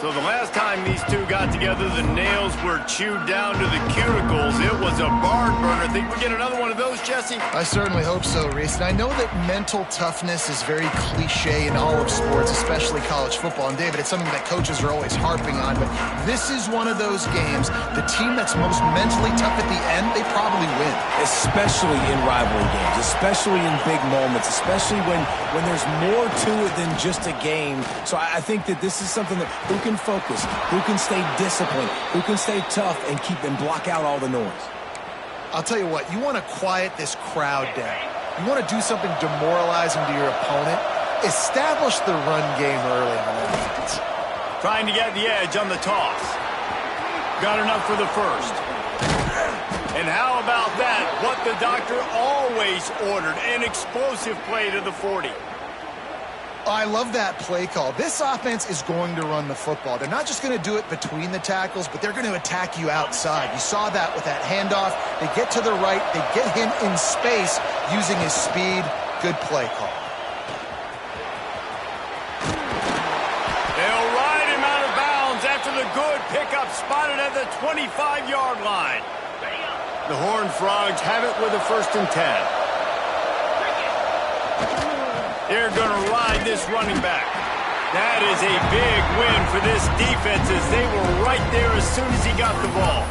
So the last time these two got together, the nails were chewed down to the cuticles. It was a barn burner. Think we get another one of those, Jesse? I certainly hope so, Reese. And I know that mental toughness is very cliche in all of sports, especially college football. And, David, it's something that coaches are always harping on. But this is one of those games, the team that's most mentally tough at the end, they probably win. Especially in rivalry games, especially in big moments, especially when there's more to it than just a game. So I think that this is something that who can focus, who can stay disciplined, who can stay tough and block out all the noise. I'll tell you what, you want to quiet this crowd down. You want to do something demoralizing to your opponent. Establish the run game early on offense. Trying to get the edge on the toss. Got enough for the first. And how about that? What the doctor always ordered, an explosive play to the 40. I love that play call. This offense is going to run the football. They're not just going to do it between the tackles, but they're going to attack you outside. You saw that with that handoff. They get to the right. They get him in space using his speed. Good play call. They'll ride him out of bounds after the good pickup spotted at the 25-yard line. The Horned Frogs have it with a 1st and 10. They're going to ride this running back. That is a big win for this defense as they were right there as soon as he got the ball.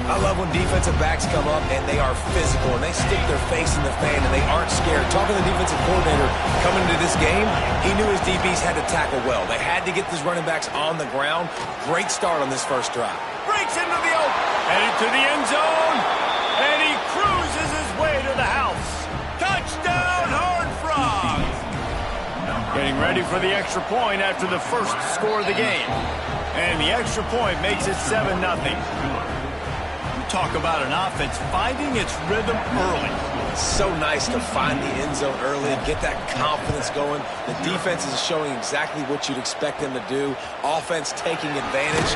I love when defensive backs come up and they are physical and they stick their face in the fan and they aren't scared. Talking to the defensive coordinator coming into this game, he knew his DBs had to tackle well. They had to get these running backs on the ground. Great start on this first drive. Breaks into the open, headed to the end zone, and he cruises his way to the house. Touchdown, Horned Frogs! Getting ready for the extra point after the first score of the game. And the extra point makes it 7-0. Talk about an offense finding its rhythm early. So nice to find the end zone early and get that confidence going. The defense is showing exactly what you'd expect them to do. Offense taking advantage.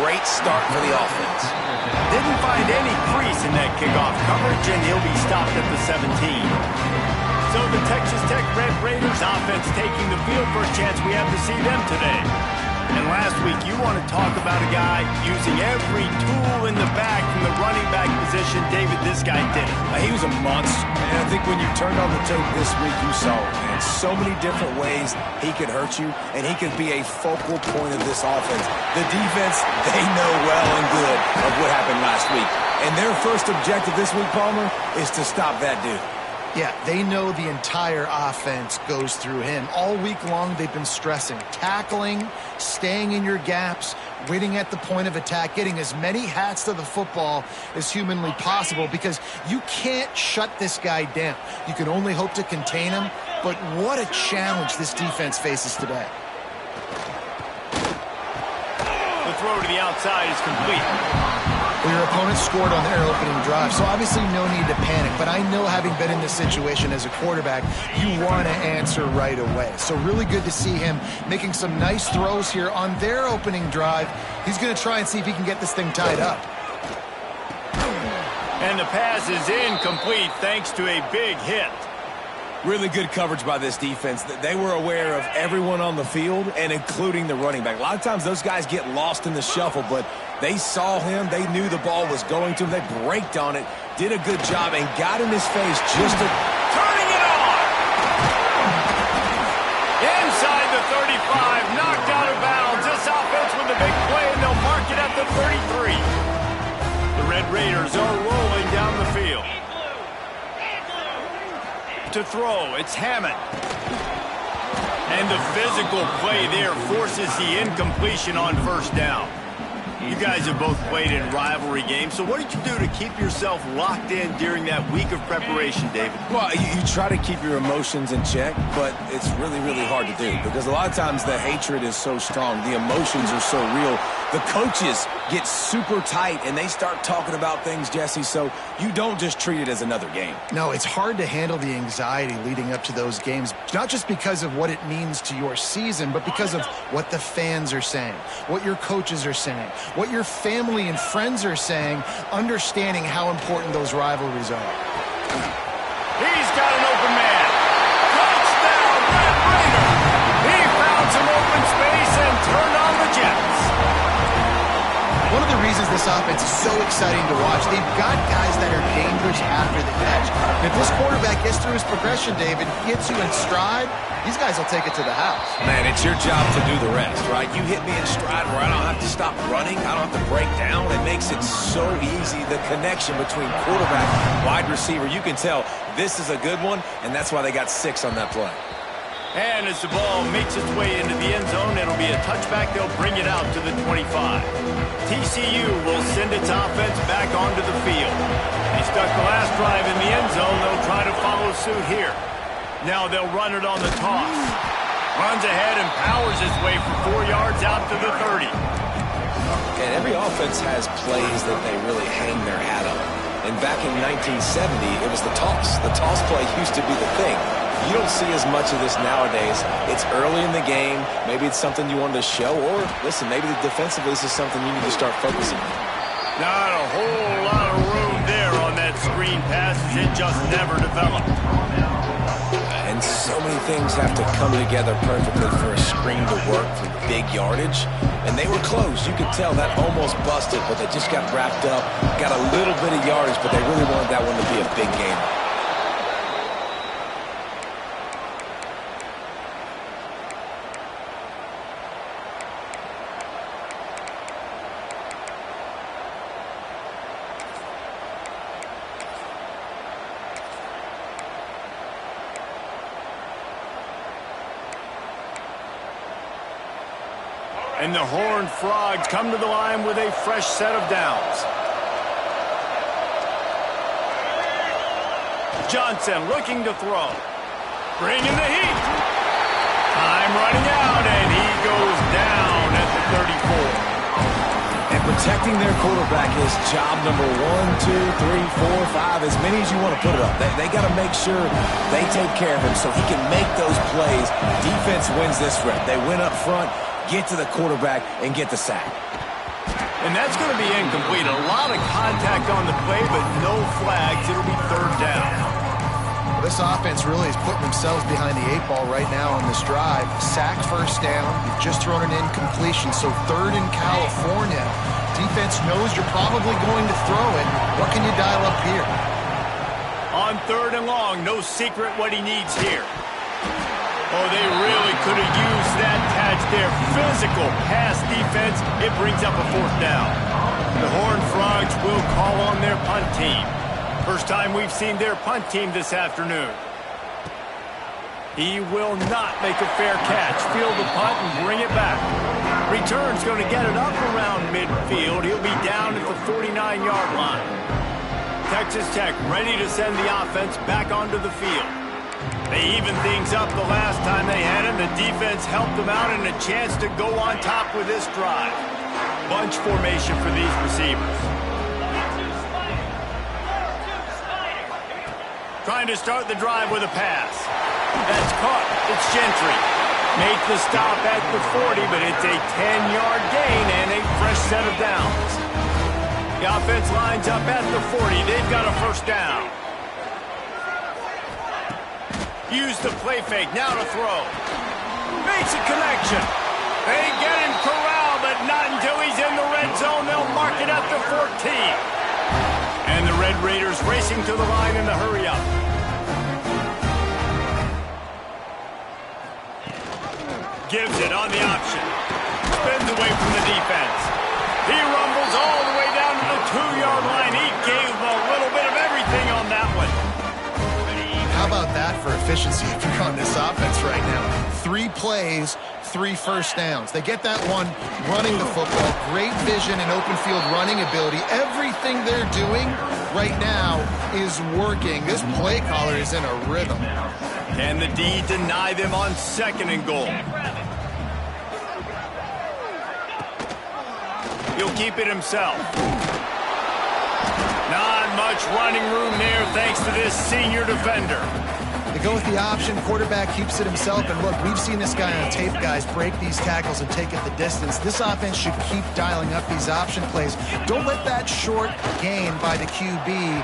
Great start for the offense. Didn't find any crease in that kickoff coverage, and he'll be stopped at the 17. So the Texas Tech Red Raiders offense taking the field. First chance we have to see them today. And last week, you want to talk about a guy using every tool in the back from the running back position. David, this guy did it. He was a monster. And I think when you turned on the tape this week, you saw it, man. So many different ways he could hurt you, and he could be a focal point of this offense. The defense, they know well and good of what happened last week. And their first objective this week, Palmer, is to stop that dude. Yeah, they know the entire offense goes through him. All week long, they've been stressing tackling, staying in your gaps, waiting at the point of attack, getting as many hats to the football as humanly possible because you can't shut this guy down. You can only hope to contain him, but what a challenge this defense faces today. The throw to the outside is complete. Well, your opponent scored on their opening drive, so obviously no need to panic. But I know, having been in this situation as a quarterback, you want to answer right away. So really good to see him making some nice throws here on their opening drive. He's going to try and see if he can get this thing tied up. And the pass is incomplete thanks to a big hit. Really good coverage by this defense. They were aware of everyone on the field and including the running back. A lot of times those guys get lost in the shuffle, but they saw him. They knew the ball was going to him. They braked on it, did a good job, and got in his face just to... Turning it on! Inside the 35, knocked out of bounds. This offense with a big play, and they'll mark it at the 33. The Red Raiders are rolling down the field. To throw, it's Hammond. And the physical play there forces the incompletion on first down. You guys have both played in rivalry games, so what did you do to keep yourself locked in during that week of preparation, David? Well, you try to keep your emotions in check, but it's really, really hard to do because a lot of times the hatred is so strong, the emotions are so real. The coaches get super tight and they start talking about things, Jesse, so you don't just treat it as another game. No, it's hard to handle the anxiety leading up to those games, not just because of what it means to your season, but because of what the fans are saying, what your coaches are saying, what your family and friends are saying, understanding how important those rivalries are. He's got an open man. Touchdown, Red Raider! He found some open space and turned on the this offense is so exciting to watch. They've got guys that are dangerous after the catch. And if this quarterback gets through his progression, David, gets you in stride, these guys will take it to the house. Man, it's your job to do the rest, right? You hit me in stride where I don't have to stop running. I don't have to break down. It makes it so easy, the connection between quarterback, wide receiver. You can tell this is a good one, and that's why they got 6 on that play. And as the ball makes its way into the end zone, it'll be a touchback. They'll bring it out to the 25. TCU will send its offense back onto the field. They stuck the last drive in the end zone. They'll try to follow suit here. Now they'll run it on the toss. Runs ahead and powers his way for 4 yards out to the 30. And every offense has plays that they really hang their hat on. And back in 1970, it was the toss. The toss play used to be the thing. You don't see as much of this nowadays. It's early in the game. Maybe it's something you wanted to show. Or, listen, maybe defensively this is something you need to start focusing on. Not a whole lot of room there on that screen pass. It just never developed. And so many things have to come together perfectly for a screen to work for big yardage. And they were close. You could tell that almost busted, but they just got wrapped up, got a little bit of yardage, but they really wanted that one to be a big game. And the Horned Frogs come to the line with a fresh set of downs. Johnson looking to throw. Bringing the heat. Time running out, and he goes down at the 34. And protecting their quarterback is job number 1, 2, 3, 4, 5, as many as you want to put it up. They got to make sure they take care of him so he can make those plays. Defense wins this rep. They win up front, get to the quarterback, and get the sack. And that's going to be incomplete. A lot of contact on the play, but no flags. It'll be 3rd down. Well, this offense really is putting themselves behind the 8 ball right now on this drive. Sack, 1st down. You've just thrown an incompletion, so 3rd in California. Defense knows you're probably going to throw it. What can you dial up here? On 3rd and long, no secret what he needs here. Oh, they really could have used that catch there. Physical pass defense. It brings up a 4th down. The Horned Frogs will call on their punt team. First time we've seen their punt team this afternoon. He will not make a fair catch. Field the punt and bring it back. Return's going to get it up around midfield. He'll be down at the 49-yard line. Texas Tech ready to send the offense back onto the field. They evened things up the last time they had him. The defense helped them out and a chance to go on top with this drive. Bunch formation for these receivers. Trying to start the drive with a pass. That's caught. It's Gentry. Make the stop at the 40, but it's a 10-yard gain and a fresh set of downs. The offense lines up at the 40. They've got a 1st down. Use the play fake, now to throw. Makes a connection. They get him corralled, but not until he's in the red zone. They'll mark it at the 14. And the Red Raiders racing to the line in the hurry-up. Gives it on the option. Spins away from the defense. He rumbles all the way down to the 2-yard line. He gave a little bit of everything on that one. How about that for efficiency if you're on this offense right now? 3 plays, 3 1st downs. They get that one running the football. Great vision and open field running ability. Everything they're doing right now is working. This play caller is in a rhythm. Can the D deny them on 2nd and goal? He'll keep it himself. Not much running room there thanks to this senior defender. They go with the option. Quarterback keeps it himself. And look, we've seen this guy on tape, guys, break these tackles and take it the distance. This offense should keep dialing up these option plays. Don't let that short gain by the QB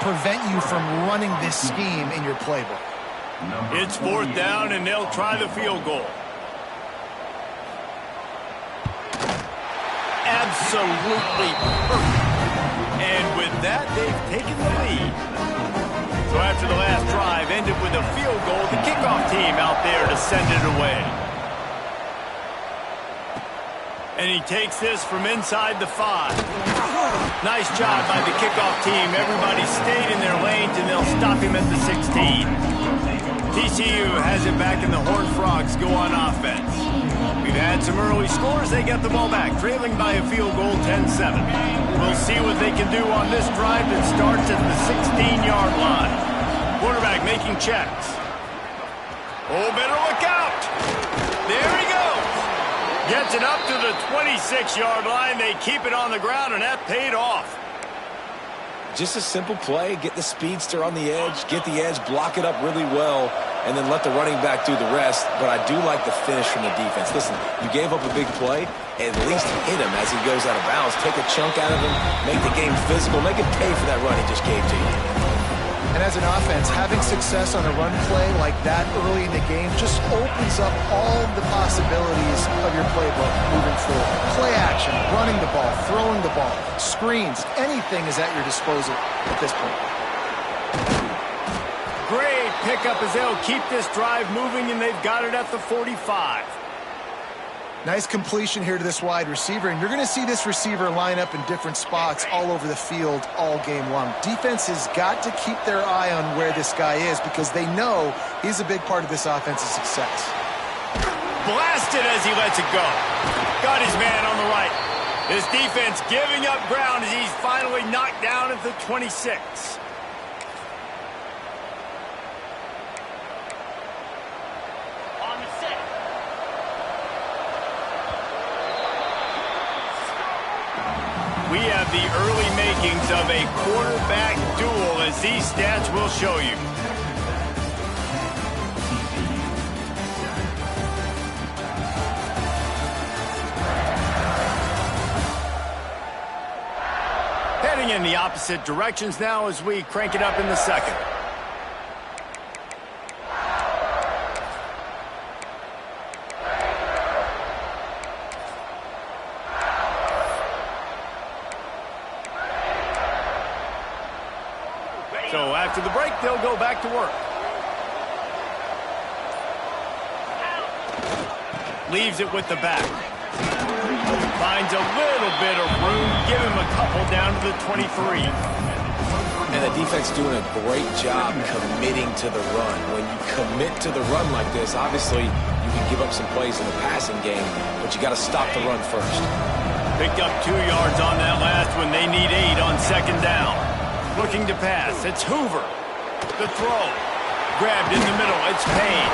prevent you from running this scheme in your playbook. It's 4th down, and they'll try the field goal. absolutely perfect. And with that, they've taken the lead. So after the last drive ended with a field goal, the kickoff team out there to send it away. And he takes this from inside the 5. Nice job by the kickoff team. Everybody stayed in their lanes, and they'll stop him at the 16. TCU has it back, and the Horned Frogs go on offense. We've had some early scores. They get the ball back, trailing by a field goal 10-7. We'll see what they can do on this drive that starts at the 16-yard line. Quarterback making checks. Oh, better look out. There he goes. Gets it up to the 26-yard line. They keep it on the ground, and that paid off. Just a simple play. Get the speedster on the edge, get the edge, block it up really well, and then let the running back do the rest. But I do like the finish from the defense. Listen, you gave up a big play. At least hit him as he goes out of bounds. Take a chunk out of him. Make the game physical. Make it pay for that run he just gave to you. And as an offense, having success on a run play like that early in the game just opens up all the possibilities of your playbook moving forward. Play action, running the ball, throwing the ball, screens, anything is at your disposal at this point. Great pickup as they'll keep this drive moving, and they've got it at the 45. Nice completion here to this wide receiver, and you're going to see this receiver line up in different spots all over the field all game long. Defense has got to keep their eye on where this guy is because they know he's a big part of this offense's success. Blasted as he lets it go. Got his man on the right. His defense giving up ground as he's finally knocked down at the 26. We have the early makings of a quarterback duel, as these stats will show you. Heading in the opposite directions now as we crank it up in the second. So after the break, they'll go back to work. Leaves it with the back. Finds a little bit of room. Give him a couple down to the 23. And the defense doing a great job committing to the run. When you commit to the run like this, obviously you can give up some plays in the passing game, but you got to stop the run first. Picked up 2 yards on that last one. They need 8 on second down. Looking to pass. It's Hoover. The throw. Grabbed in the middle. It's Payne.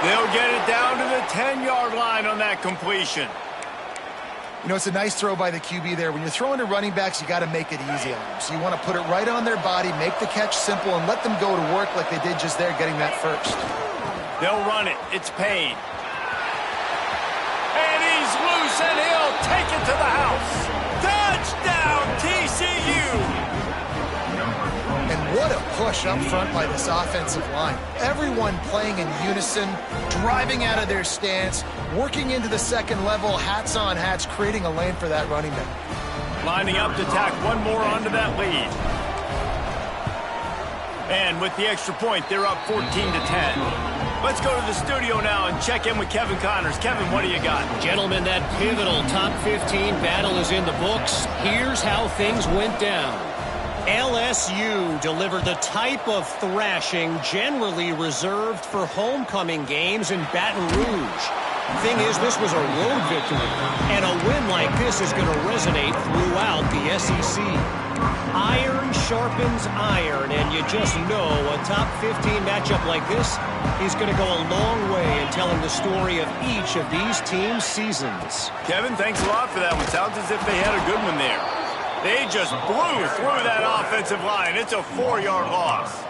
They'll get it down to the 10-yard line on that completion. You know, it's a nice throw by the QB there. When you're throwing to running backs, you got to make it easy on them. So you want to put it right on their body, make the catch simple, and let them go to work like they did just there, getting that first. They'll run it. It's Payne. And he's loose, and he'll take it to the house. Touchdown, TCU! And what a push up front by this offensive line. Everyone playing in unison, driving out of their stance, working into the second level, hats on hats, creating a lane for that running back. Lining up to tack one more onto that lead. And with the extra point, they're up 14-10. Let's go to the studio now and check in with Kevin Connors. Kevin, what do you got? Gentlemen, that pivotal top 15 battle is in the books. Here's how things went down. LSU delivered the type of thrashing generally reserved for homecoming games in Baton Rouge. Thing is, this was a road victory, and a win like this is going to resonate throughout the SEC. Iron sharpens iron, and you just know a top 15 matchup like this is going to go a long way in telling the story of each of these teams' seasons. Kevin, thanks a lot for that one. Sounds as if they had a good one there. They just blew through that offensive line. It's a 4-yard loss.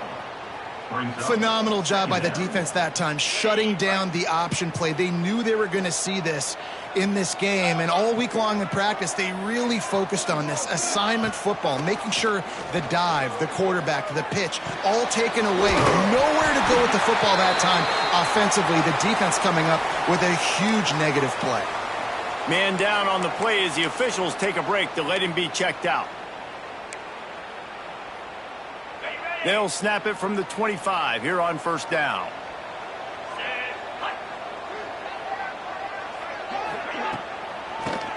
Phenomenal job by the defense that time, shutting down the option play. They knew they were going to see this in this game, and all week long in practice, they really focused on this assignment football, making sure the dive, the quarterback, the pitch, all taken away. Nowhere to go with the football that time offensively. The defense coming up with a huge negative play. Man down on the play as the officials take a break to let him be checked out. They'll snap it from the 25 here on first down.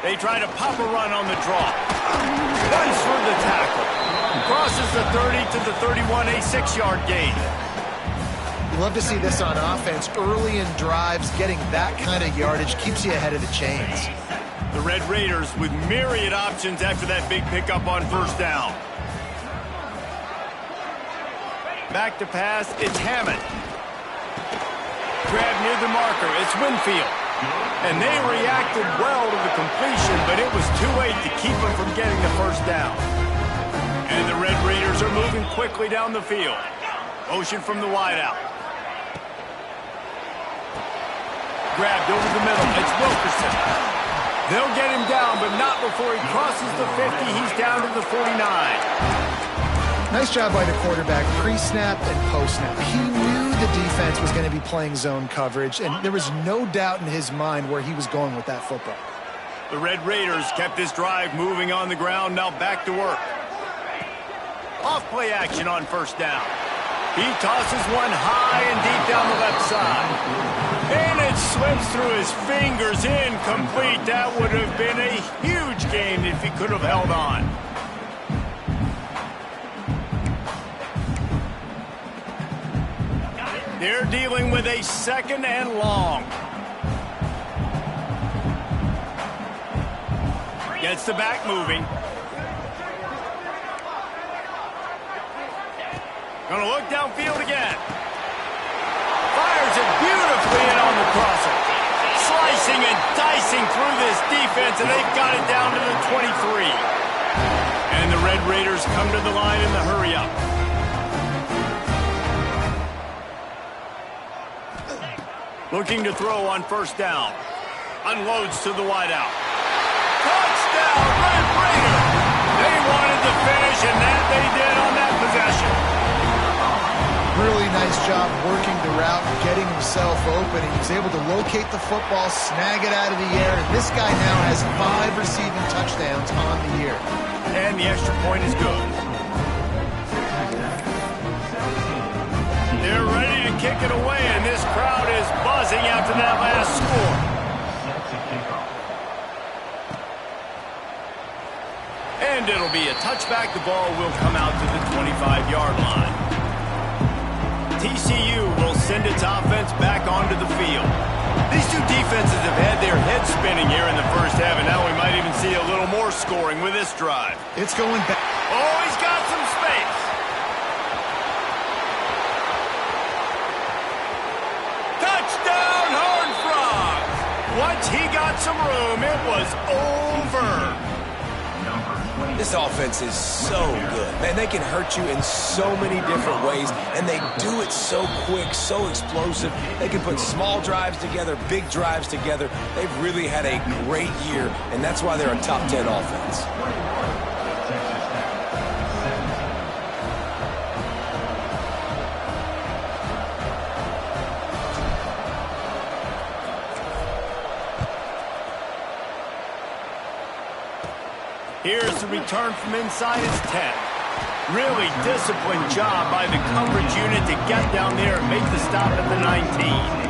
They try to pop a run on the draw. Runs for the tackle. Crosses the 30 to the 31, a 6-yard gain. You love to see this on offense. Early in drives, getting that kind of yardage keeps you ahead of the chains. The Red Raiders with myriad options after that big pickup on first down. Back to pass, it's Hammond. Grab near the marker, it's Winfield. And they reacted well to the completion, but it was too late to keep them from getting the first down. And the Red Raiders are moving quickly down the field. Motion from the wideout. Grabbed over the middle, it's Wilkerson. They'll get him down, but not before he crosses the 50. He's down to the 49. Nice job by the quarterback, pre-snap and post-snap. He knew the defense was going to be playing zone coverage, and there was no doubt in his mind where he was going with that football. The Red Raiders kept this drive moving on the ground, now back to work. Off play action on first down. He tosses one high and deep down the left side. And it slips through his fingers, incomplete. That would have been a huge gain if he could have held on. They're dealing with a 2nd and long. Gets the back moving. Gonna look downfield again. Fires it beautifully in on the crosser. Slicing and dicing through this defense, and they've got it down to the 23. And the Red Raiders come to the line in the hurry-up. Looking to throw on first down. Unloads to the wideout. Touchdown, Red Raider! They wanted to finish, and that they did on that possession. Really nice job working the route, getting himself open. He was able to locate the football, snag it out of the air, and this guy now has 5 receiving touchdowns on the year. And the extra point is good. They're ready to kick it away, and this crowd is buzzing after that last score. And it'll be a touchback. The ball will come out to the 25-yard line. TCU will send its offense back onto the field. These two defenses have had their heads spinning here in the first half, and now we might even see a little more scoring with this drive. It's going back. Oh, he's got some space. Touchdown, Horned Frogs! Once he got some room, it was over. This offense is so good. Man, they can hurt you in so many different ways, and they do it so quick, so explosive. They can put small drives together, big drives together. They've really had a great year, and that's why they're a top 10 offense. Here's the return from inside his 10. Really disciplined job by the coverage unit to get down there and make the stop at the 19.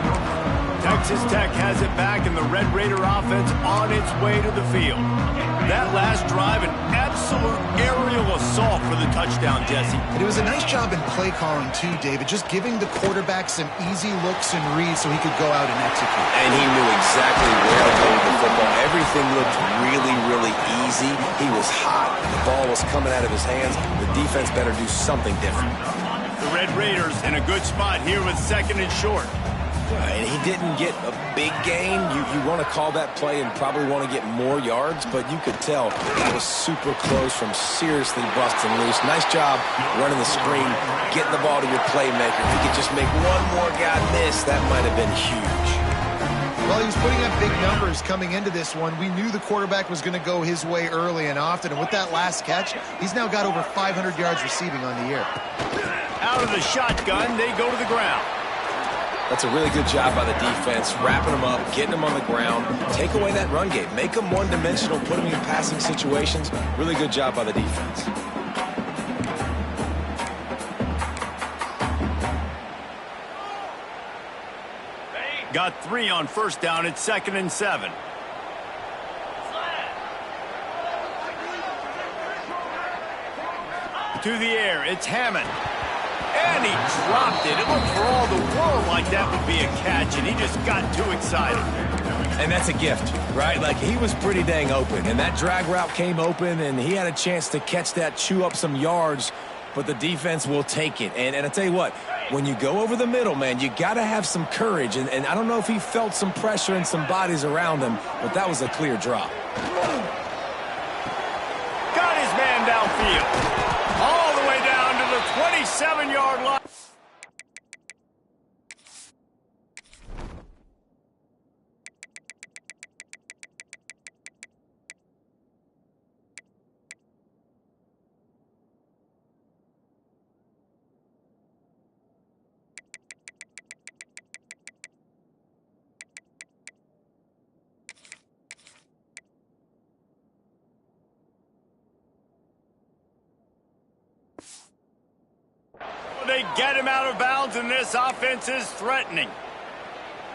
Texas Tech has it back, and the Red Raider offense on its way to the field. That last drive, an absolute aerial assault for the touchdown, Jesse. And it was a nice job in play calling too, David, just giving the quarterback some easy looks and reads so he could go out and execute. And he knew exactly where to go with the football. Everything looked really, really easy. He was hot. The ball was coming out of his hands. The defense better do something different. The Red Raiders in a good spot here with 2nd and short. And he didn't get a big gain. You want to call that play and probably want to get more yards, but you could tell that was super close from seriously busting loose. Nice job running the screen, getting the ball to your playmaker. If he could just make one more guy miss, that might have been huge. Well, he was putting up big numbers coming into this one. We knew the quarterback was going to go his way early and often, and with that last catch, he's now got over 500 yards receiving on the year. Out of the shotgun, they go to the ground. That's a really good job by the defense, wrapping them up, getting them on the ground. Take away that run game. Make them one-dimensional, put them in passing situations. Really good job by the defense. Got 3 on first down. It's 2nd and 7. To the air, it's Hammond. And he dropped it. It looked for all the world like that would be a catch, and he just got too excited. And that's a gift, right? Like, he was pretty dang open, and that drag route came open, and he had a chance to catch that, chew up some yards, but the defense will take it. And I tell you what, when you go over the middle, man, you got to have some courage, and I don't know if he felt some pressure and some bodies around him, but that was a clear drop. Got his man downfield. All the way down to the 27-yard line. They get him out of bounds, and this offense is threatening.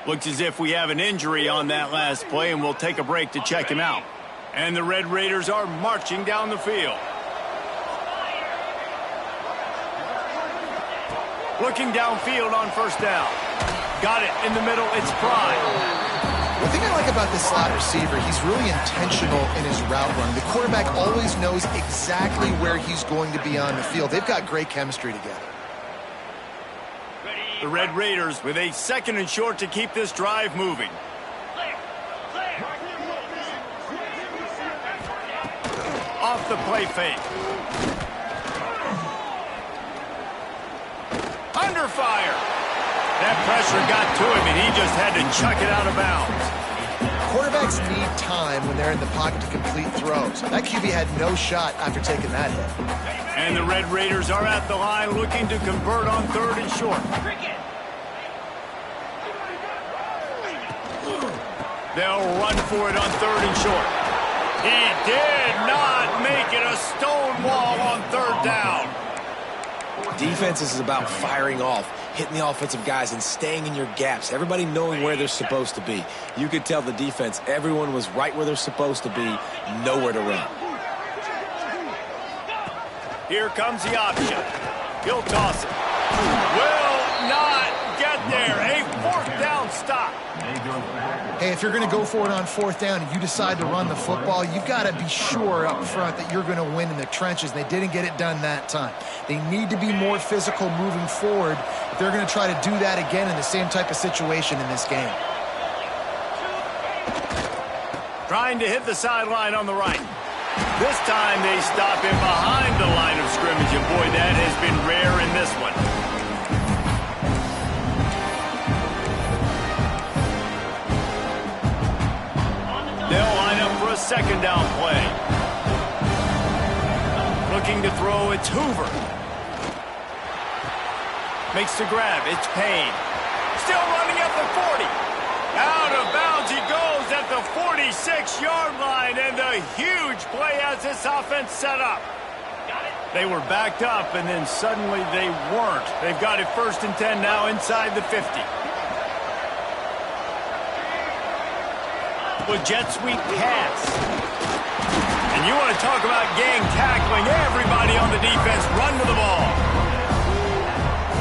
Looks as if we have an injury on that last play, and we'll take a break to check him out. And the Red Raiders are marching down the field. Looking downfield on first down. Got it in the middle. It's Prime. One thing I like about this slot receiver, he's really intentional in his route run. The quarterback always knows exactly where he's going to be on the field. They've got great chemistry together. The Red Raiders with a 2nd and short to keep this drive moving. Off the play fake. Under fire. That pressure got to him, and he just had to chuck it out of bounds. Quarterbacks need time when they're in the pocket to complete throws. That QB had no shot after taking that hit. And the Red Raiders are at the line looking to convert on 3rd and short. They'll run for it on 3rd and short. He did not make it a stone wall on 3rd down. Defense is about firing off, hitting the offensive guys and staying in your gaps, everybody knowing where they're supposed to be. You could tell the defense, everyone was right where they're supposed to be, nowhere to run. Here comes the option. He'll toss it. Will not get there. A 4th down stop. Hey, if you're going to go for it on 4th down and you decide to run the football, you've got to be sure up front that you're going to win in the trenches. They didn't get it done that time. They need to be more physical moving forward if they're going to try to do that again in the same type of situation in this game. Trying to hit the sideline on the right. This time they stop him behind the line of scrimmage, and boy, that has been rare in this one. They'll line up for a 2nd down play. Looking to throw, it's Hoover. Makes the grab, it's Payne. Still running at the 40. Out of bounds he goes at the 46-yard line, and the huge play as this offense set up. They were backed up, and then suddenly they weren't. They've got it 1st and 10 now inside the 50. With jet sweep pass. And you want to talk about gang tackling. Everybody on the defense run to the ball.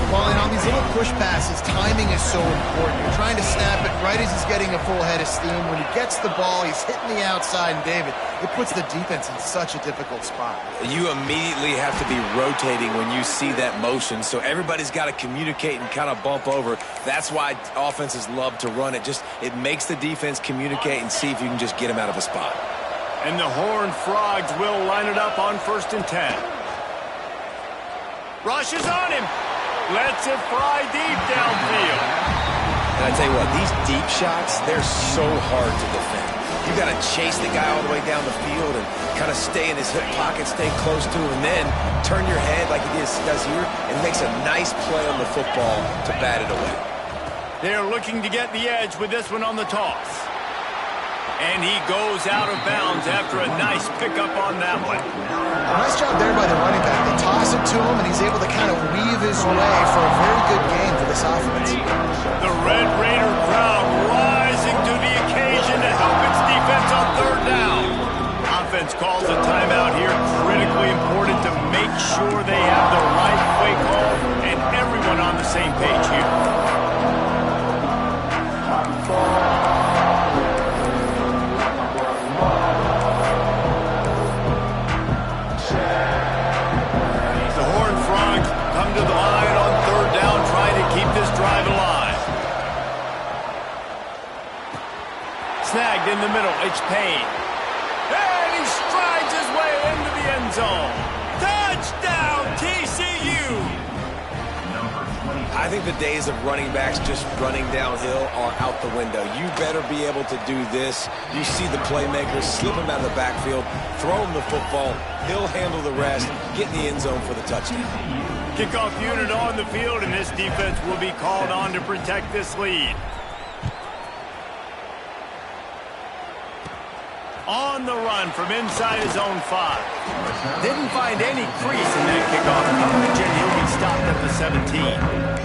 Well, and on these little push passes, timing is so important. You're trying to snap it right as he's getting a full head of steam. When he gets the ball, he's hitting the outside, and David, it puts the defense in such a difficult spot. You immediately have to be rotating when you see that motion, so everybody's got to communicate and kind of bump over. That's why offenses love to run it. It makes the defense communicate and see if you can just get him out of a spot. And the Horned Frogs will line it up on 1st and 10. Rushes on him. Lets it fly deep downfield. And I tell you what, these deep shots, they're so hard to defend. You got to chase the guy all the way down the field and kind of stay in his hip pocket, stay close to him, and then turn your head like he does here and makes a nice play on the football to bat it away. They're looking to get the edge with this one on the toss. And he goes out of bounds after a nice pickup on that one. Nice job there by the running back. They toss it to him, and he's able to kind of weave his way for a very good game for this offense. The Red Raider crowd rising to the occasion to help its defense on third down. Offense calls a timeout here. Critically important to make sure they have the right play call and everyone on the same page here. The Horned Frogs come to the line on third down, trying to keep this drive alive. Snagged in the middle, it's Payne. And he strides his way into the end zone. Touchdown, TCU! I think the days of running backs just running downhill are out the window. You better be able to do this. You see the playmakers, slip him out of the backfield, throw him the football, he'll handle the rest, get in the end zone for the touchdown. Kickoff unit on the field, and this defense will be called on to protect this lead. On the run from inside his own 5. Didn't find any crease in that kickoff coverage, and he'll be stopped at the 17.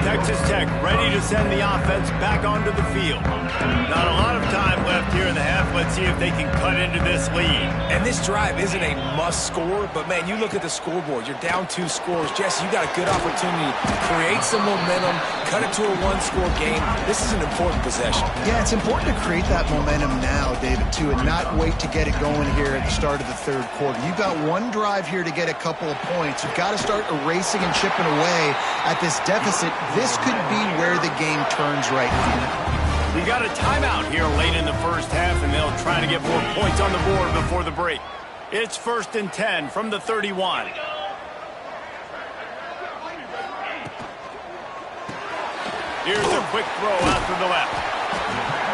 Texas Tech ready to send the offense back onto the field. Not a lot of time left here in the half. Let's see if they can cut into this lead. And this drive isn't a must score, but man, you look at the scoreboard. You're down 2 scores. Jesse, you got a good opportunity to create some momentum, cut it to a 1-score game. This is an important possession. Yeah, it's important to create that momentum now, David, too, and not wait to get it going here at the start of the third quarter. You've got one drive here to get a couple of points. You've got to start erasing and chipping away at this deficit. This could be where the game turns right now. We got a timeout here late in the first half, and they'll try to get more points on the board before the break. It's 1st and 10 from the 31. Here's a quick throw out to the left.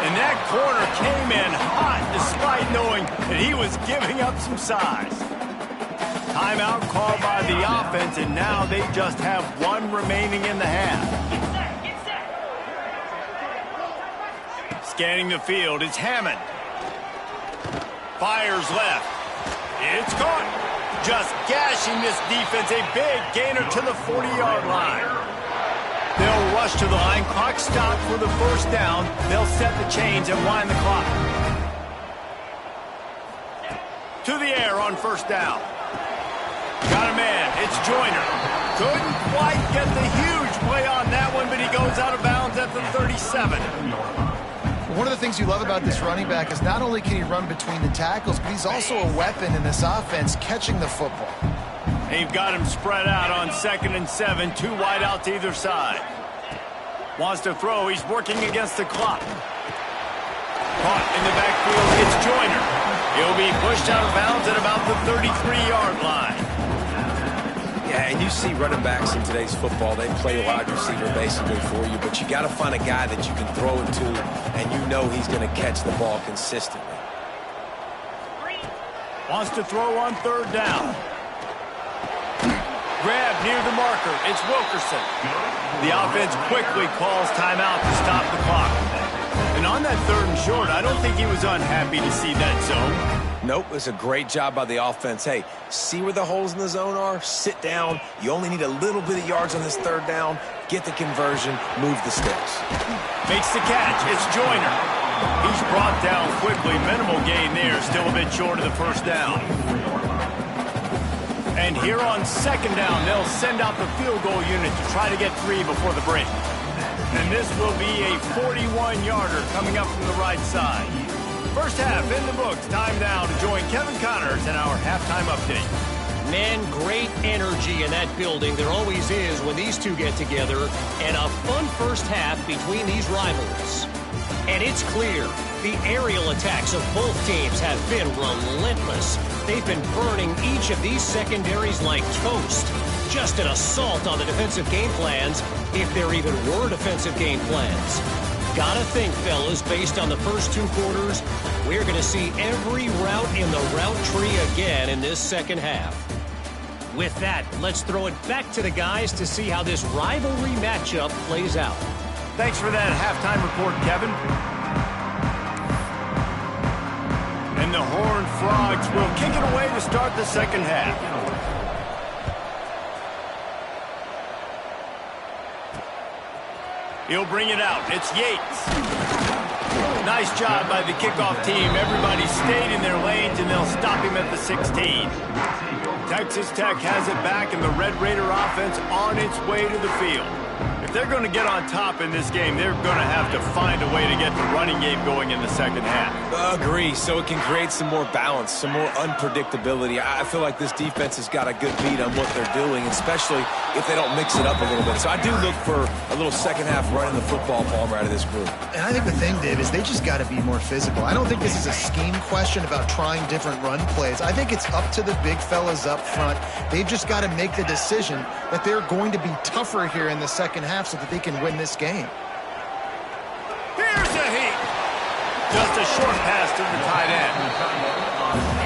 And that corner came in hot despite knowing that he was giving up some size. Timeout called by the offense, and now they just have one remaining in the half. Scanning the field, it's Hammond. Fires left. It's caught. Just gashing this defense. A big gainer to the 40-yard line. They'll rush to the line. Clock stopped for the first down. They'll set the chains and wind the clock. To the air on first down. Got a man. It's Joyner. Couldn't quite get the huge play on that one, but he goes out of bounds at the 37. One of the things you love about this running back is not only can he run between the tackles, but he's also a weapon in this offense catching the football. They've got him spread out on 2nd and 7, 2 wide out to either side. Wants to throw. He's working against the clock. Caught in the backfield. It's Joyner. He'll be pushed out of bounds at about the 33-yard line. Yeah, and you see running backs in today's football, they play wide receiver basically for you, but you got to find a guy that you can throw it to, and you know he's going to catch the ball consistently. Wants to throw on third down. Grab near the marker. It's Wilkerson. The offense quickly calls timeout to stop the clock. And on that 3rd and short, I don't think he was unhappy to see that zone. Nope, it's a great job by the offense. Hey, see where the holes in the zone are? Sit down. You only need a little bit of yards on this 3rd down. Get the conversion. Move the sticks. Makes the catch. It's Joyner. He's brought down quickly. Minimal gain there. Still a bit short of the first down. And here on 2nd down, they'll send out the field goal unit to try to get 3 before the break. And this will be a 41-yarder coming up from the right side. First half in the books. Time now to join Kevin Connors in our halftime update. Man, great energy in that building. There always is when these two get together. And a fun first half between these rivals. And it's clear, the aerial attacks of both teams have been relentless. They've been burning each of these secondaries like toast. Just an assault on the defensive game plans, if there even were defensive game plans. Gotta think, fellas, based on the first 2 quarters, we're going to see every route in the route tree again in this second half. With that, let's throw it back to the guys to see how this rivalry matchup plays out. Thanks for that halftime report, Kevin. And the Horned Frogs will kick it away to start the second half. He'll bring it out. It's Yates. Nice job by the kickoff team. Everybody stayed in their lanes, and they'll stop him at the 16. Texas Tech has it back, and the Red Raider offense on its way to the field. If they're going to get on top in this game, they're going to have to find a way to get the running game going in the second half. Agree, so it can create some more balance, some more unpredictability. I feel like this defense has got a good beat on what they're doing, especially if they don't mix it up a little bit. So I do look for a little second half running the football Palmer out of this group. And I think the thing, Dave, is they just got to be more physical. I don't think this is a scheme question about trying different run plays. I think it's up to the big fellas up front. They've just got to make the decision that they're going to be tougher here in the second half so that they can win this game. Here's a heat. Just a short pass to the tight end.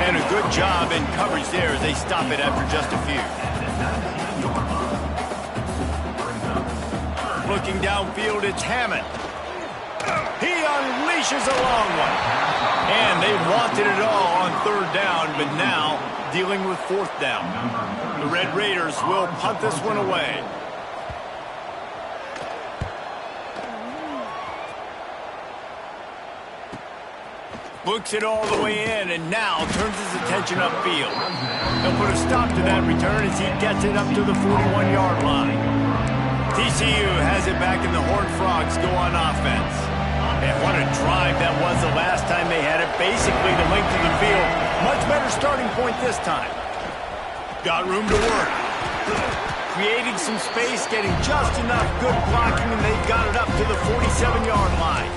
And a good job in coverage there as they stop it after just a few. Looking downfield, it's Hammond. He unleashes a long one. And they wanted it all on third down, but now dealing with fourth down. The Red Raiders will punt this one away. Looks it all the way in, and now turns his attention upfield. He'll put a stop to that return as he gets it up to the 41-yard line. TCU has it back, and the Horned Frogs go on offense. And what a drive that was the last time they had it. Basically the length of the field. Much better starting point this time. Got room to work. Creating some space, getting just enough good blocking, and they got it up to the 47-yard line.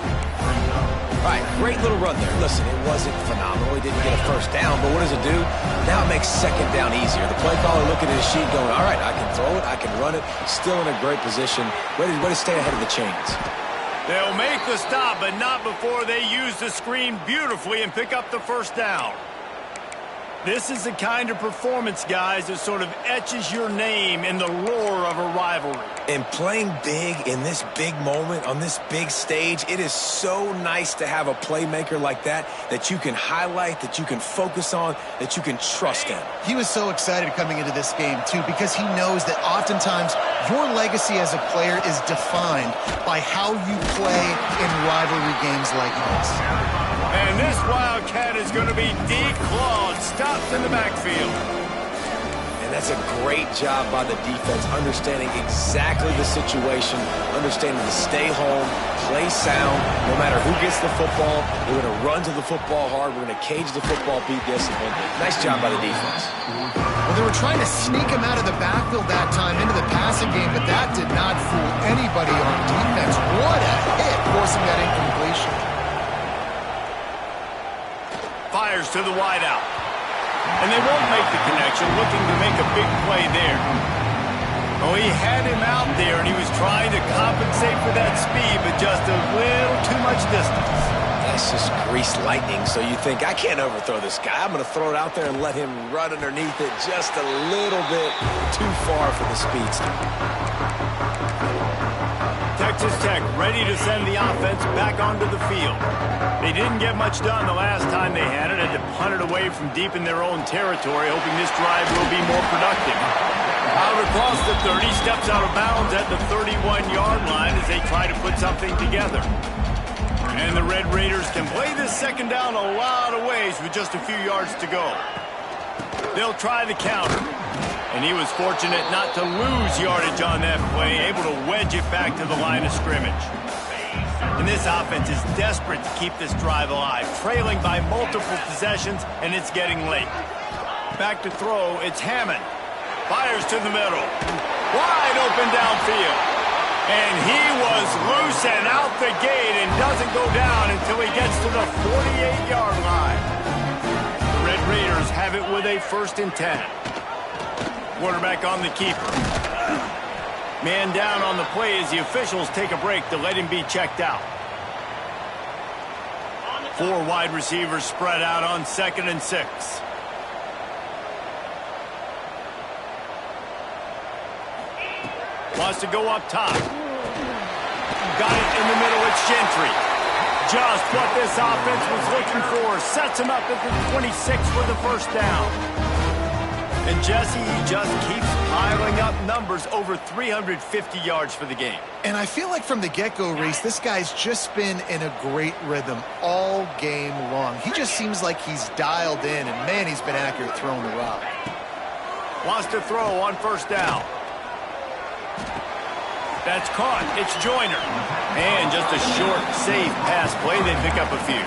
All right, great little run there. Listen, it wasn't phenomenal. He didn't get a first down, but what does it do? Now it makes second down easier. The play caller looking at his sheet going, all right, I can throw it, I can run it, still in a great position, ready to stay ahead of the chains. They'll make the stop, but not before they use the screen beautifully and pick up the first down. This is the kind of performance, guys, that sort of etches your name in the lore of a rivalry. And playing big in this big moment, on this big stage, it is so nice to have a playmaker like that you can highlight, that you can focus on, that you can trust in. He was so excited coming into this game, too, because he knows that oftentimes your legacy as a player is defined by how you play in rivalry games like this. And this Wildcat is going to be declawed, stopped in the backfield. And that's a great job by the defense, understanding exactly the situation, understanding to stay home, play sound, no matter who gets the football. We're going to run to the football hard. We're going to cage the football, be disciplined. Nice job by the defense. Well, they were trying to sneak him out of the backfield that time into the passing game, but that did not fool anybody on defense. What a hit, forcing that incompletion. Fires to the wideout. And they won't make the connection, looking to make a big play there. Oh, he had him out there, and he was trying to compensate for that speed, but just a little too much distance. That's just greased lightning, so you think, I can't overthrow this guy. I'm going to throw it out there and let him run underneath it just a little bit too far for the speedster. Texas Tech ready to send the offense back onto the field. They didn't get much done the last time they had it. Had to punt it away from deep in their own territory, hoping this drive will be more productive. Out across the 30, steps out of bounds at the 31-yard line as they try to put something together. And the Red Raiders can play this second down a lot of ways with just a few yards to go. They'll try the counter. And he was fortunate not to lose yardage on that play, able to wedge it back to the line of scrimmage. And this offense is desperate to keep this drive alive, trailing by multiple possessions, and it's getting late. Back to throw, it's Hammond. Fires to the middle. Wide open downfield. And he was loose and out the gate and doesn't go down until he gets to the 48-yard line. The Red Raiders have it with a 1st and 10. Quarterback on the keeper. Man down on the play as the officials take a break to let him be checked out. 4 wide receivers spread out on 2nd and 6. Wants to go up top. Got it in the middle. It's Gentry. Just what this offense was looking for. Sets him up at the 26 for the first down. And Jesse, he just keeps piling up numbers, over 350 yards for the game. And I feel like from the get-go, Reese, this guy's just been in a great rhythm all game long. He just seems like he's dialed in, and man, he's been accurate throwing the rock. Wants to throw on first down. That's caught. It's Joyner. And just a short, safe pass play. They pick up a few.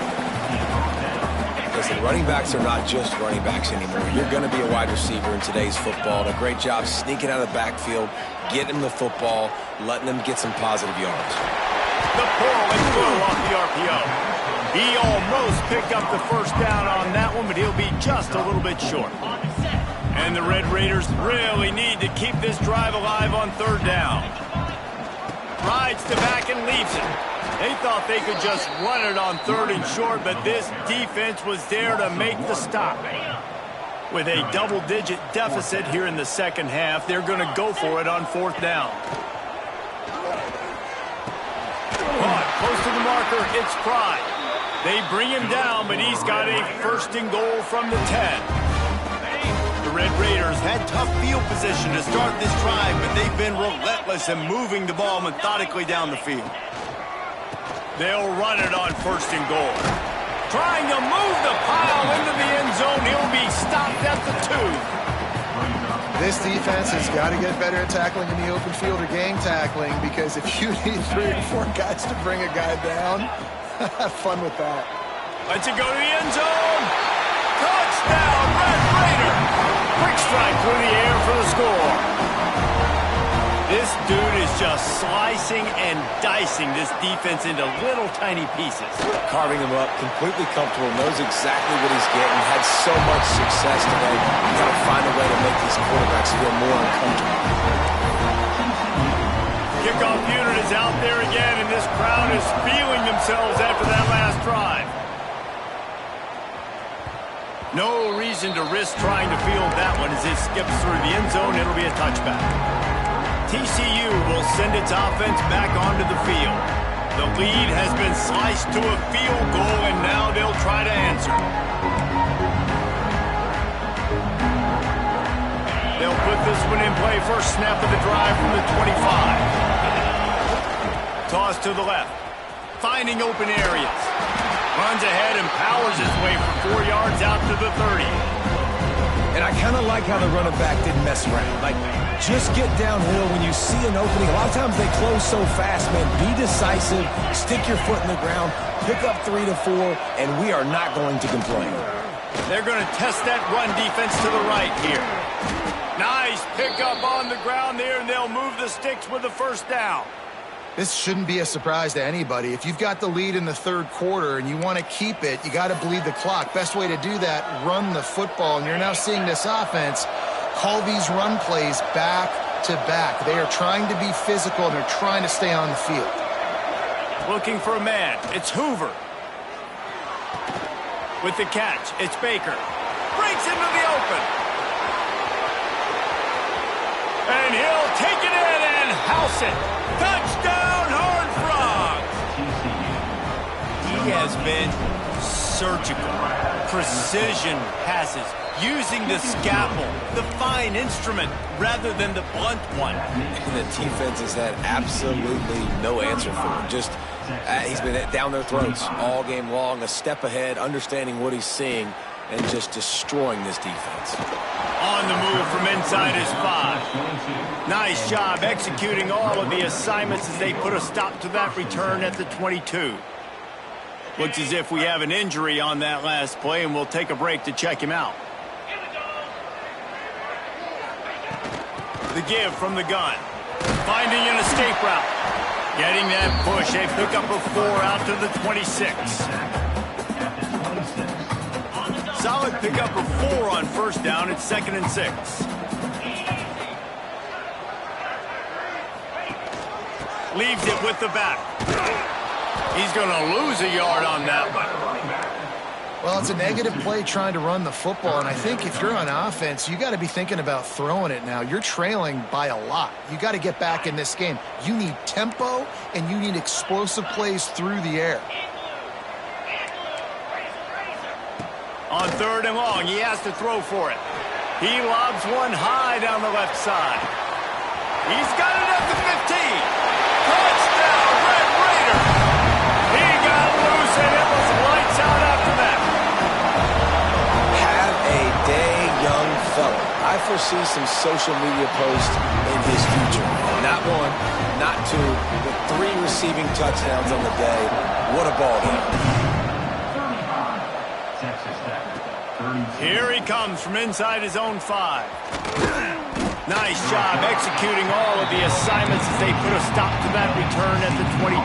Listen, running backs are not just running backs anymore. You're going to be a wide receiver in today's football. And a great job sneaking out of the backfield, getting him the football, letting them get some positive yards. The pull and throw off the RPO. He almost picked up the first down on that one, but he'll be just a little bit short. And the Red Raiders really need to keep this drive alive on third down. Rides to back and leaves it. They thought they could just run it on third and short, but this defense was there to make the stop. With a double-digit deficit here in the second half, they're going to go for it on fourth down. Caught close to the marker, it's Pride. They bring him down, but he's got a first and goal from the 10. The Red Raiders had tough field position to start this drive, but they've been relentless in moving the ball methodically down the field. They'll run it on first and goal. Trying to move the pile into the end zone. He'll be stopped at the 2. This defense has got to get better at tackling in the open field or gang tackling, because if you need 3 or 4 guys to bring a guy down, have fun with that. Let's it go to the end zone. Touchdown, Red Raider. Quick strike through the air for the score. This dude is just slicing and dicing this defense into little tiny pieces. Carving him up, completely comfortable, knows exactly what he's getting, had so much success today. You got to find a way to make these quarterbacks feel more uncomfortable. Kickoff unit is out there again, and this crowd is feeling themselves after that last drive. No reason to risk trying to field that one as it skips through the end zone. It'll be a touchback. TCU will send its offense back onto the field. The lead has been sliced to a field goal, and now they'll try to answer. They'll put this one in play. First snap of the drive from the 25. Toss to the left. Finding open areas. Runs ahead and powers his way for 4 yards out to the 30. And I kind of like how the running back didn't mess around. Like, just get downhill when you see an opening. A lot of times they close so fast, man. Be decisive, stick your foot in the ground, pick up 3 to 4, and we are not going to complain. They're going to test that run defense to the right here. Nice pickup on the ground there, and they'll move the sticks with the first down. This shouldn't be a surprise to anybody. If you've got the lead in the third quarter and you want to keep it, you got to bleed the clock. Best way to do that, run the football. And you're now seeing this offense call these run plays back to back. They are trying to be physical, and they're trying to stay on the field. Looking for a man. It's Hoover. With the catch, it's Baker. Breaks into the open. And he'll take it in and house it. Touchdown, Horned Frogs! He has been surgical. Precision passes. Using the scalpel, the fine instrument, rather than the blunt one. And the defense has had absolutely no answer for him. Just, he's been down their throats all game long, a step ahead, understanding what he's seeing, and just destroying this defense. On the move from inside his 5. Nice job executing all of the assignments as they put a stop to that return at the 22. Looks as if we have an injury on that last play, and we'll take a break to check him out. The give from the gun. Finding an escape route. Getting that push. They pick up a 4 out to the 26. Solid pickup of 4 on first down. It's 2nd and 6. Leaves it with the back. He's going to lose a yard on that one. Well, it's a negative play trying to run the football, and I think if you're on offense, you got to be thinking about throwing it now. You're trailing by a lot. You got to get back in this game. You need tempo, and you need explosive plays through the air. On 3rd and long, he has to throw for it. He lobs one high down the left side. He's got it at the 15. Touchdown, Red Raider. He got loose, and it was lights out after that. Have a day, young fella. I foresee some social media posts in his future. Not one, not two, but 3 receiving touchdowns on the day. What a ball game. Here he comes from inside his own 5. Nice job executing all of the assignments as they put a stop to that return at the 22.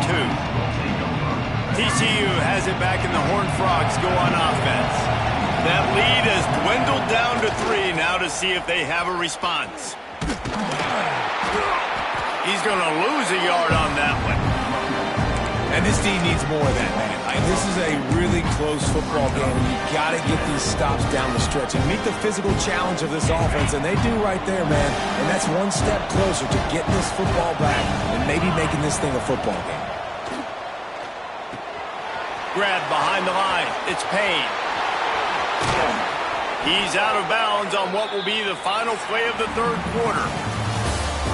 TCU has it back, and the Horned Frogs go on offense. That lead has dwindled down to 3 now to see if they have a response. He's going to lose a yard on that one. And this team needs more of that, man. This is a really close football game, and you got to get these stops down the stretch and meet the physical challenge of this offense, and they do right there, man. And that's one step closer to getting this football back and maybe making this thing a football game. Grab behind the line. It's Payne. He's out of bounds on what will be the final play of the 3rd quarter.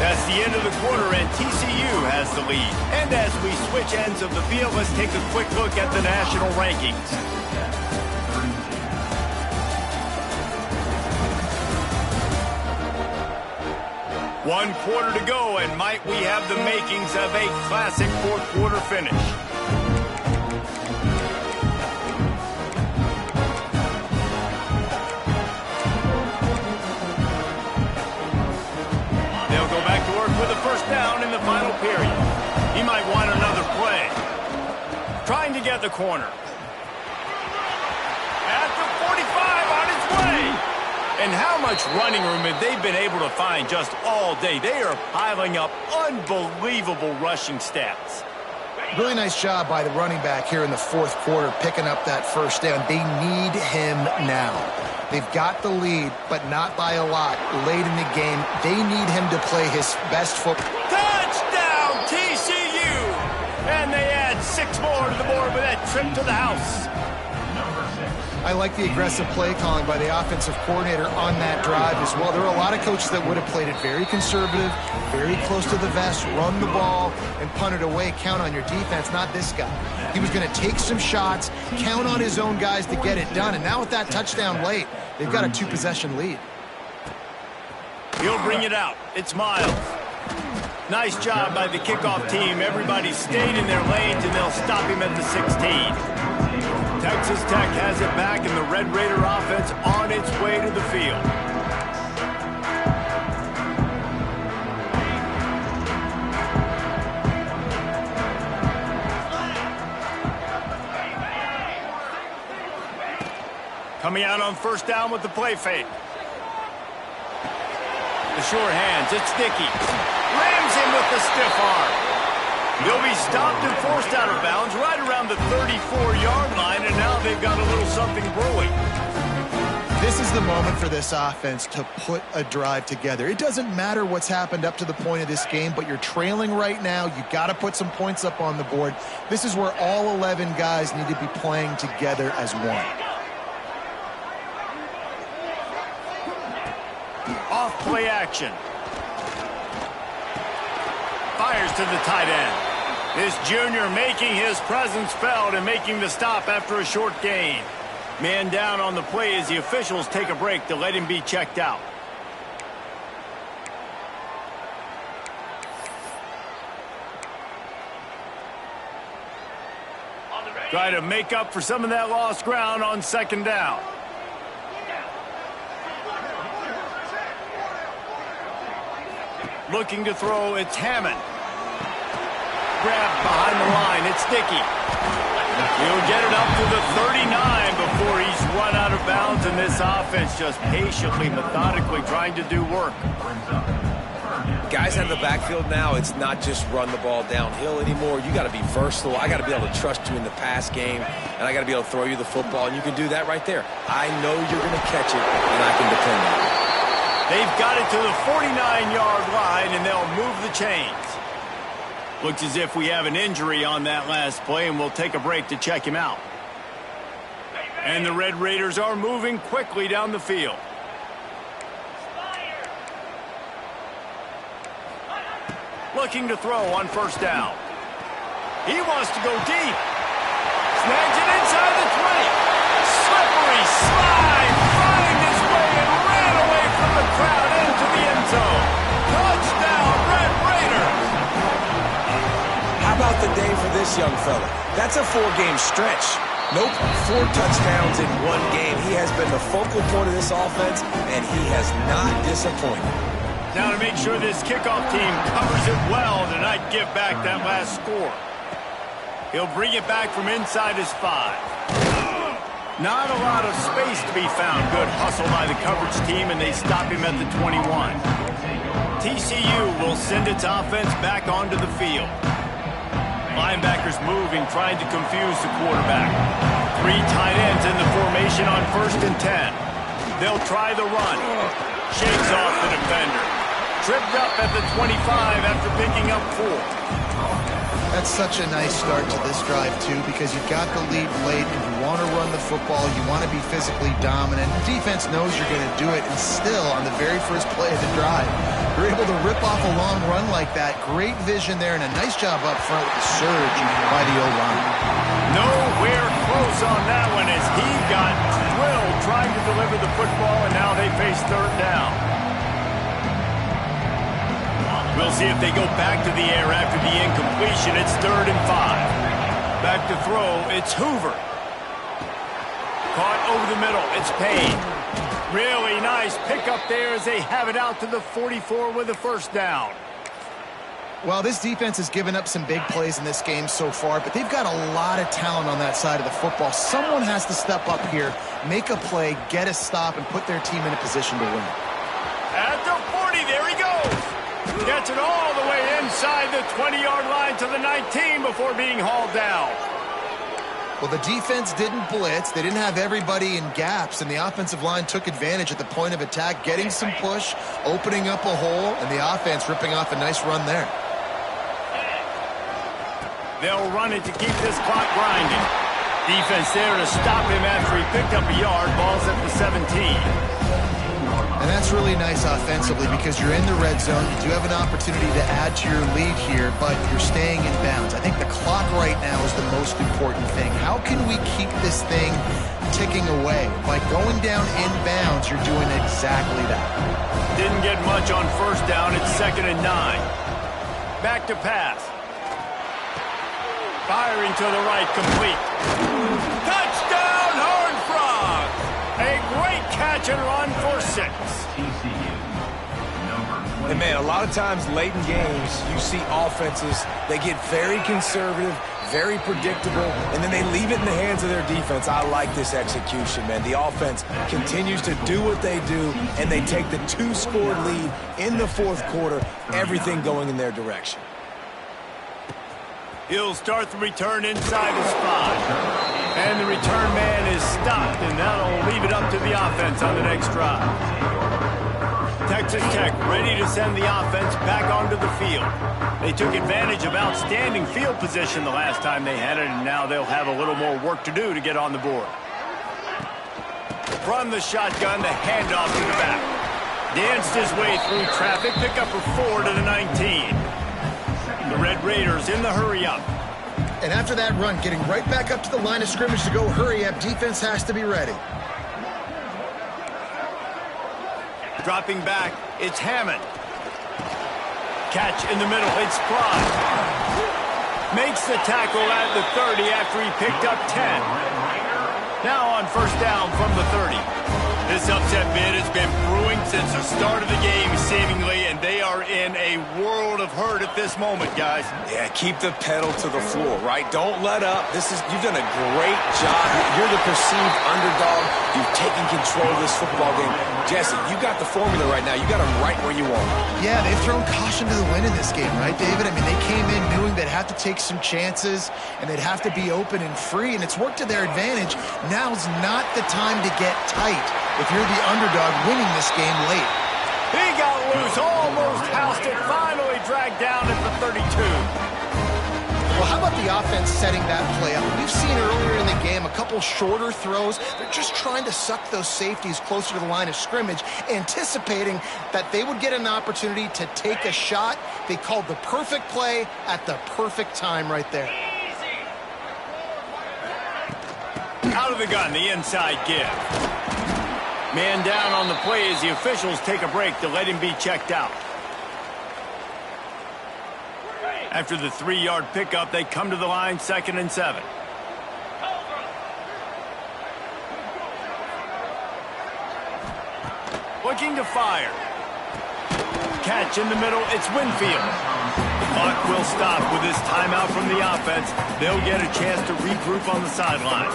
That's the end of the quarter, and TCU has the lead. And as we switch ends of the field, let's take a quick look at the national rankings. One quarter to go, and might we have the makings of a classic 4th quarter finish. First down in the final period. He might want another play. Trying to get the corner. At the 45 on his way. And how much running room have they been able to find just all day? They are piling up unbelievable rushing stats. Really nice job by the running back here in the 4th quarter, picking up that first down. They need him now. They've got the lead, but not by a lot. Late in the game, they need him to play his best football. Touchdown, TCU! And they add 6 more to the board with that trip to the house. I like the aggressive play calling by the offensive coordinator on that drive as well. There are a lot of coaches that would have played it very conservative, very close to the vest, run the ball, and punt it away. Count on your defense, not this guy. He was going to take some shots, count on his own guys to get it done. And now with that touchdown late, they've got a 2-possession lead. He'll bring it out. It's Miles. Nice job by the kickoff team. Everybody stayed in their lanes, and they'll stop him at the 16. Texas Tech has it back, and the Red Raider offense on its way to the field. Coming out on first down with the play fake. The short hands, it's Dickey. Rams him with the stiff arm. They'll be stopped and forced out of bounds right around the 34-yard line, and now they've got a little something brewing. This is the moment for this offense to put a drive together. It doesn't matter what's happened up to the point of this game, but you're trailing right now. You've got to put some points up on the board. This is where all 11 guys need to be playing together as one. Off play action. Fires to the tight end. This junior making his presence felt and making the stop after a short gain. Man down on the play as the officials take a break to let him be checked out. Try to make up for some of that lost ground on second down. Looking to throw, it's Hammond. Grab behind the line, it's Dickey. He'll get it up to the 39 before he's run out of bounds, and this offense just patiently, methodically trying to do work. Guys out of the backfield now, it's not just run the ball downhill anymore. You got to be versatile. I got to be able to trust you in the pass game, and I got to be able to throw you the football, and you can do that right there. I know you're going to catch it, and I can depend on it. They've got it to the 49-yard line, and they'll move the chains. Looks as if we have an injury on that last play, and we'll take a break to check him out. And the Red Raiders are moving quickly down the field. Looking to throw on first down. He wants to go deep. Snags it inside the 20. Slippery slide. Find his way and ran away from the crowd into the end zone. Touchdown, Red Raiders. How about the day for this young fella? That's a 4-game stretch. Nope, 4 touchdowns in 1 game. He has been the focal point of this offense, and he has not disappointed. Now to make sure this kickoff team covers it well to not give back that last score. He'll bring it back from inside his 5. Not a lot of space to be found. Good hustle by the coverage team, and they stop him at the 21. TCU will send its offense back onto the field. Linebackers moving, trying to confuse the quarterback. 3 tight ends in the formation on 1st and 10. They'll try the run. Shakes off the defender. Tripped up at the 25 after picking up 4. That's such a nice start to this drive, too, because you've got the lead late, and you want to run the football, you want to be physically dominant. The defense knows you're going to do it, and still, on the very first play of the drive, you're able to rip off a long run like that. Great vision there, and a nice job up front with the surge by the O-line. Nowhere close on that one as he got drilled trying to deliver the football, and now they face 3rd down. We'll see if they go back to the air after the incompletion. It's 3rd and 5. Back to throw. It's Hoover. Caught over the middle. It's Payne. Really nice pickup there as they have it out to the 44 with a 1st down. Well, this defense has given up some big plays in this game so far, but they've got a lot of talent on that side of the football. Someone has to step up here, make a play, get a stop, and put their team in a position to win. At the 40, there he goes. Gets it all the way inside the 20-yard line to the 19 before being hauled down. Well, the defense didn't blitz. They didn't have everybody in gaps, and the offensive line took advantage at the point of attack, getting some push, opening up a hole, and the offense ripping off a nice run there. They'll run it to keep this clock grinding. Defense there to stop him after he picked up a yard. Ball's at the 17. And that's really nice offensively because you're in the red zone. You do have an opportunity to add to your lead here, but you're staying in bounds. I think the clock right now is the most important thing. How can we keep this thing ticking away? By going down in bounds, you're doing exactly that. Didn't get much on 1st down. It's 2nd and 9. Back to pass. Firing to the right, complete. Touchdown, Horned Frogs! A great catch and run for 6. And, man, a lot of times late in games, you see offenses, they get very conservative, very predictable, and then they leave it in the hands of their defense. I like this execution, man. The offense continues to do what they do, and they take the 2-score lead in the 4th quarter, everything going in their direction. He'll start the return inside his 5. And the return man is stopped, and that'll leave it up to the offense on the next drive. Texas Tech ready to send the offense back onto the field. They took advantage of outstanding field position the last time they had it, and now they'll have a little more work to do to get on the board. From the shotgun, the handoff to the back. Danced his way through traffic, pick up a 4 to the 19. The Red Raiders in the hurry-up. And after that run, getting right back up to the line of scrimmage to go hurry-up, defense has to be ready. Dropping back, it's Hammond. Catch in the middle, it's Fry. Makes the tackle at the 30 after he picked up 10. Now on 1st down from the 30. This This upset bid has been brewing since the start of the game, seemingly, and they are in a world of hurt at this moment, guys. Yeah, keep the pedal to the floor, right? Don't let up. You've done a great job. You're the perceived underdog. You've taken control of this football game. Jesse, you got the formula right now. You got them right where you want them. Yeah, they've thrown caution to the wind in this game, right, David? I mean, they came in knowing they'd have to take some chances, and they'd have to be open and free, and it's worked to their advantage. Now's not the time to get tight if you're the underdog winning this game late. He got loose, almost housed it, finally dragged down at the 32. Well, how about the offense setting that play up? We've seen earlier in the game a couple shorter throws. They're just trying to suck those safeties closer to the line of scrimmage, anticipating that they would get an opportunity to take a shot. They called the perfect play at the perfect time right there. Out of the gun, the inside give. Man down on the play as the officials take a break to let him be checked out. After the 3-yard pickup, they come to the line, 2nd and 7. Looking to fire. Catch in the middle, it's Winfield. The clock will stop with this timeout from the offense. They'll get a chance to regroup on the sideline.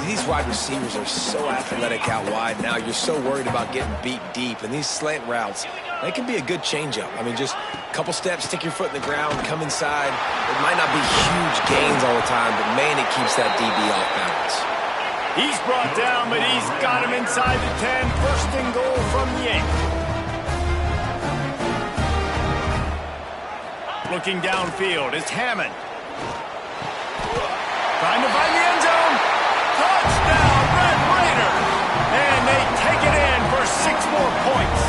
These wide receivers are so athletic out wide now. You're so worried about getting beat deep. And these slant routes, they can be a good changeup. I mean, just a couple steps, stick your foot in the ground, come inside. It might not be huge gains all the time, but, man, it keeps that DB off balance. He's brought down, but he's got him inside the 10. 1st and goal from the 8. Looking downfield, it's Hammond. Trying to find the end zone. Touchdown, Red Raider! And they take it in for 6 more points.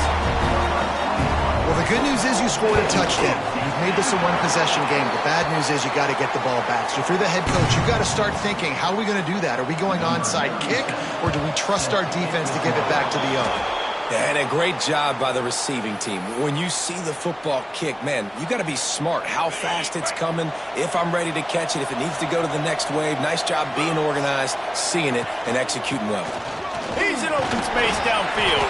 Well, the good news is you scored a touchdown. You've made this a one-possession game. The bad news is you got to get the ball back. So if you're the head coach, you got to start thinking, how are we going to do that? Are we going onside kick, or do we trust our defense to give it back to the owner? Yeah, and a great job by the receiving team. When you see the football kick, man, you got to be smart how fast it's coming, if I'm ready to catch it, if it needs to go to the next wave. Nice job being organized, seeing it, and executing well. He's in open space downfield.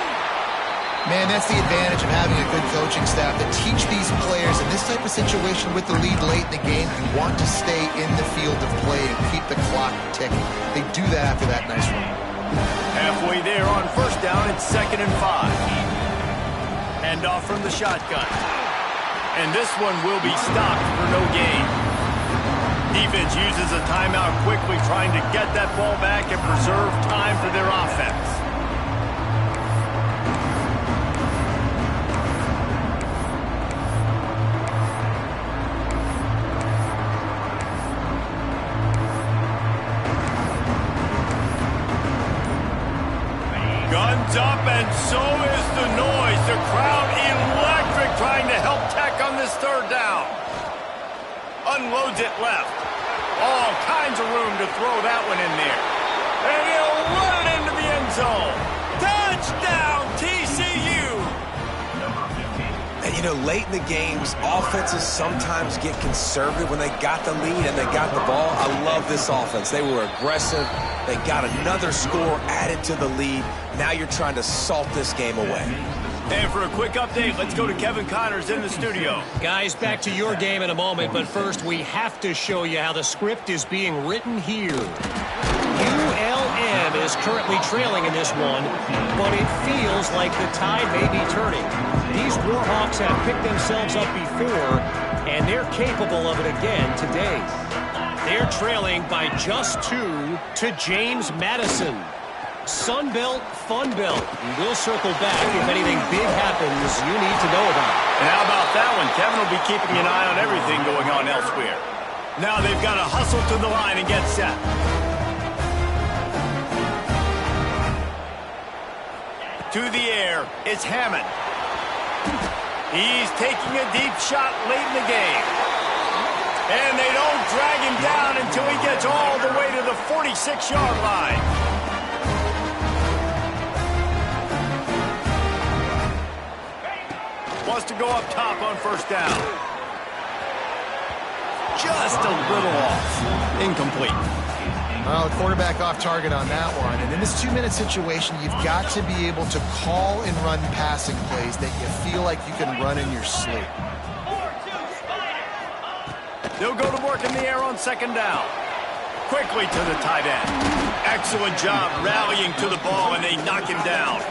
Man, that's the advantage of having a good coaching staff to teach these players in this type of situation with the lead late in the game. You want to stay in the field of play and keep the clock ticking. They do that after that nice run. Halfway there on 1st down, it's 2nd and 5. Hand off from the shotgun. And this one will be stopped for no gain. Defense uses a timeout quickly, trying to get that ball back and preserve time for their offense. Guns up, and so is the noise. The crowd electric, trying to help Tech on this 3rd down. Unloads it left. All kinds of room to throw that one in there. And he'll run it into the end zone. Touchdown, TCU! And, you know, late in the games, offenses sometimes get conservative when they got the lead and they got the ball. I love this offense. They were aggressive. They got another score added to the lead. Now you're trying to salt this game away. And for a quick update, let's go to Kevin Connors in the studio. Guys, back to your game in a moment, but first we have to show you how the script is being written here. ULM is currently trailing in this one, but it feels like the tide may be turning. These Warhawks have picked themselves up before, and they're capable of it again today. They're trailing by just 2 to James Madison. Sunbelt, Funbelt. We'll circle back if anything big happens you need to know about. And how about that one? Kevin will be keeping an eye on everything going on elsewhere. Now they've got to hustle to the line and get set. To the air, it's Hammond. He's taking a deep shot late in the game. And they don't drag him down until he gets all the way to the 46-yard line. Wants to go up top on 1st down. Just a little off. Incomplete. Well, the quarterback off target on that one. And in this 2-minute situation, you've got to be able to call and run passing plays that you feel like you can run in your sleep. They'll go to work in the air on second down. Quickly to the tight end. Excellent job rallying to the ball, and they knock him down.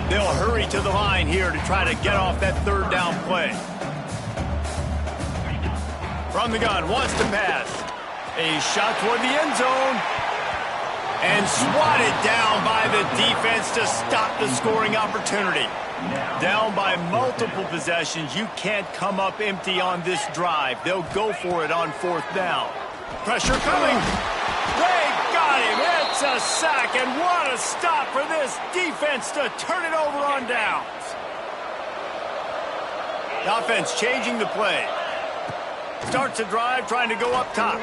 They'll hurry to the line here to try to get off that third down play. From the gun, wants to pass. A shot toward the end zone. And swatted down by the defense to stop the scoring opportunity. Down by multiple possessions. You can't come up empty on this drive. They'll go for it on fourth down. Pressure coming. They got him. It's a sack, and what a stop for this defense to turn it over on downs. The offense changing the play. Starts a drive trying to go up top.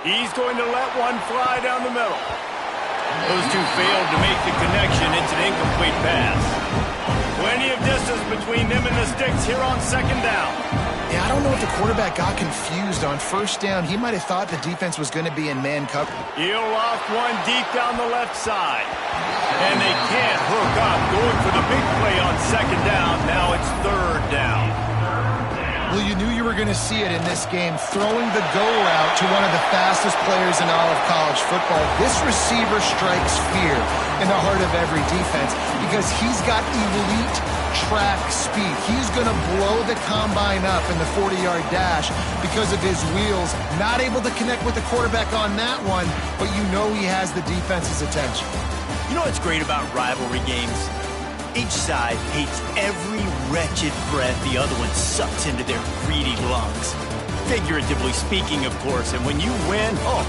He's going to let one fly down the middle. Those two failed to make the connection. It's an incomplete pass. Plenty of distance between them and the sticks here on second down. Yeah, I don't know if the quarterback got confused on first down. He might have thought the defense was going to be in man cover. He'll loft one deep down the left side. And they can't hook up. Going for the big play on second down. Now it's third down. Well, you knew you were going to see it in this game, throwing the go route to one of the fastest players in all of college football. This receiver strikes fear in the heart of every defense because he's got elite track speed. He's going to blow the combine up in the 40-yard dash because of his wheels. Not able to connect with the quarterback on that one, but you know he has the defense's attention. You know what's great about rivalry games? Each side hates every wretched breath the other one sucks into their greedy lungs. Figuratively speaking, of course, and when you win, oh,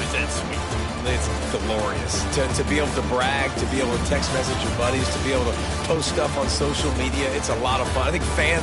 is that sweet. It's glorious. To be able to brag, to be able to text message your buddies, to be able to post stuff on social media, it's a lot of fun. I think fans